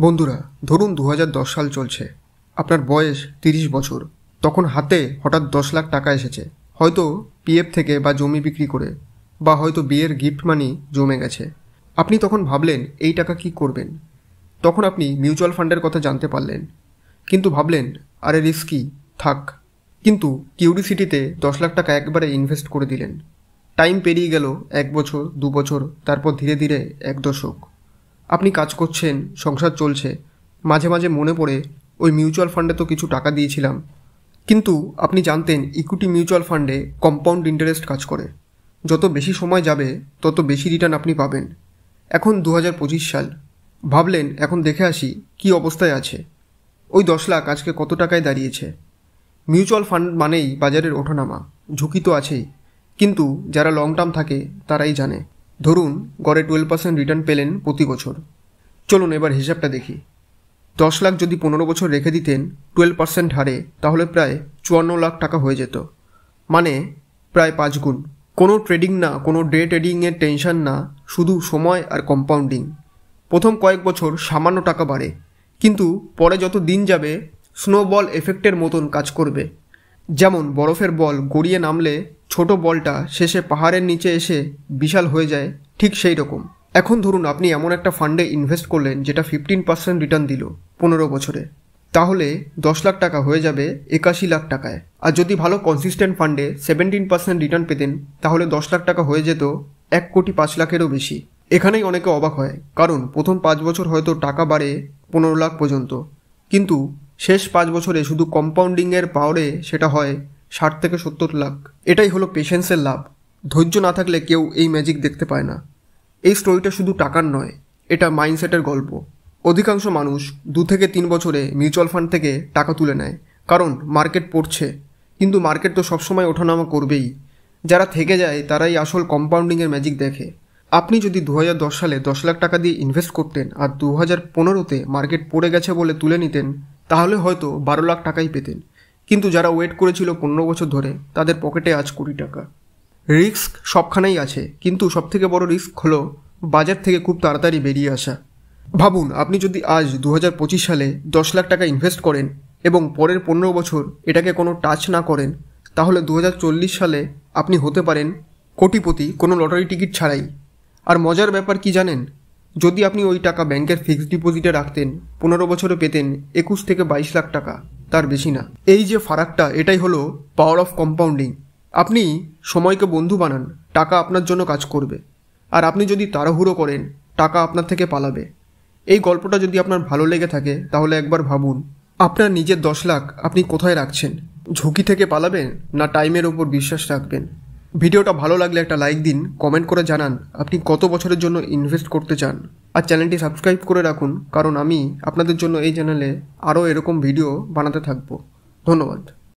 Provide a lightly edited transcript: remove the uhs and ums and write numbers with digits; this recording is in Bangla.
বন্ধুরা, ধরুন 2010 সাল চলছে, আপনার বয়স 30 বছর। তখন হাতে হঠাৎ 10 লাখ টাকা এসেছে, হয়তো পিএফ থেকে বা জমি বিক্রি করে, বা হয়তো বিয়ের গিফট মানি জমে গেছে। আপনি তখন ভাবলেন এই টাকা কি করবেন। তখন আপনি মিউচুয়াল ফান্ডের কথা জানতে পারলেন, কিন্তু ভাবলেন আরে রিস্কি, থাক। কিন্তু কিউরিসিটিতে 10 লাখ টাকা একবারে ইনভেস্ট করে দিলেন। টাইম পেরিয়ে গেল 1 বছর, 2 বছর, তারপর ধীরে ধীরে 1 দশক। আপনি কাজ করছেন, সংসার চলছে, মাঝে মাঝে মনে পড়ে ওই মিউচুয়াল ফান্ডে তো কিছু টাকা দিয়েছিলাম। কিন্তু আপনি জানতেন ইকুইটি মিউচুয়াল ফান্ডে কম্পাউন্ড ইন্টারেস্ট কাজ করে। যত বেশি সময় যাবে তত বেশি রিটার্ন আপনি পাবেন। এখন 2025 সাল, ভাবলেন এখন দেখে আসি কি অবস্থায় আছে। ওই 10 লাখ আজকে কত টাকায় দাঁড়িয়েছে। মিউচুয়াল ফান্ড মানেই বাজারের ওঠানামা, ঝুঁকি তো আছেই, কিন্তু যারা লং টার্ম থাকে তারাই জানে। ধরুন গড়ে 12% রিটার্ন পেলেন প্রতি বছর। চলুন এবার হিসাবটা দেখি। 10 লাখ যদি 15 বছর রেখে দিতেন 12% হারে, তাহলে প্রায় 54 লাখ টাকা হয়ে যেত, মানে প্রায় 5 গুণ। কোনো ট্রেডিং না, কোনো ডে ট্রেডিংয়ের টেনশন না, শুধু সময় আর কম্পাউন্ডিং। প্রথম কয়েক বছর সামান্য টাকা বাড়ে, কিন্তু পরে যত দিন যাবে স্নোবল এফেক্টের মতন কাজ করবে। যেমন বরফের বল গড়িয়ে নামলে ছোট বলটা শেষে পাহাড়ের নিচে এসে বিশাল হয়ে যায়, ঠিক সেই রকম। এখন ধরুন আপনি এমন একটা ফান্ডে ইনভেস্ট করলেন যেটা 15% রিটার্ন দিল 15 বছরে, তাহলে 10 লাখ টাকা হয়ে যাবে 81 লাখ টাকায়। আর যদি ভালো কনসিস্টেন্ট ফান্ডে 17% রিটার্ন পেতেন, তাহলে 10 লাখ টাকা হয়ে যেত 1,05,00,000-এরও বেশি। এখানেই অনেকে অবাক হয়, কারণ প্রথম 5 বছর হয়তো টাকা বাড়ে 15 লাখ পর্যন্ত, কিন্তু শেষ 5 বছরে শুধু কম্পাউন্ডিংয়ের পাওয়ারে সেটা হয় 60 থেকে 70 লাখ। এটাই হলো পেশেন্সের লাভ। ধৈর্য না থাকলে কেউ এই ম্যাজিক দেখতে পায় না। এই স্টোরিটা শুধু টাকার নয়, এটা মাইন্ডসেটের গল্প। অধিকাংশ মানুষ 2 থেকে 3 বছরে মিউচুয়াল ফান্ড থেকে টাকা তুলে নেয়, কারণ মার্কেট পড়ছে। কিন্তু মার্কেট তো সবসময় ওঠানামা করবেই। যারা থেকে যায় তারাই আসল কম্পাউন্ডিংয়ের ম্যাজিক দেখে। আপনি যদি 2010 সালে 10 লাখ টাকা দিয়ে ইনভেস্ট করতেন আর 2015-তে মার্কেট পড়ে গেছে বলে তুলে নিতেন, তাহলে হয়তো 12 লাখ টাকাই পেতেন। কিন্তু যারা ওয়েট করেছিল 15 বছর ধরে, তাদের পকেটে আজ কোটি টাকা। রিস্ক সবখানেই আছে, কিন্তু সবথেকে বড় রিস্ক হলো বাজার থেকে খুব তাড়াতাড়ি বেরিয়ে আসা। ভাবুন, আপনি যদি আজ 2025 সালে 10 লাখ টাকা ইনভেস্ট করেন এবং পরের 15 বছর এটাকে কোনো টাচ না করেন, তাহলে 2040 সালে আপনি হতে পারেন কোটিপতি, কোনো লটারি টিকিট ছাড়াই। আর মজার ব্যাপার কি জানেন? যদি আপনি ওই টাকা ব্যাংকের ফিক্সড ডিপোজিটে রাখতেন, 15 বছরে পেতেন 21 থেকে 22 লাখ টাকা, তার বেশি না। এই যে ফারাকটা, এটাই হলো পাওয়ার অফ কম্পাউন্ডিং। আপনি সময়কে বন্ধু বানান, টাকা আপনার জন্য কাজ করবে। আর আপনি যদি তাড়াহুড়ো করেন, টাকা আপনার থেকে পালাবে। এই গল্পটা যদি আপনার ভালো লেগে থাকে, তাহলে একবার ভাবুন আপনার নিজের 10 লাখ আপনি কোথায় রাখছেন। ঝুঁকি থেকে পালাবেন, না টাইমের ওপর বিশ্বাস রাখবেন? ভিডিওটা ভালো লাগলে একটা লাইক দিন, কমেন্ট করে জানান আপনি কত বছরের জন্য ইনভেস্ট করতে চান। আর চ্যানেলটি সাবস্ক্রাইব করে রাখুন, কারণ আমি আপনাদের জন্য এই চ্যানেলে আরও এরকম ভিডিও বানাতে থাকবো। ধন্যবাদ।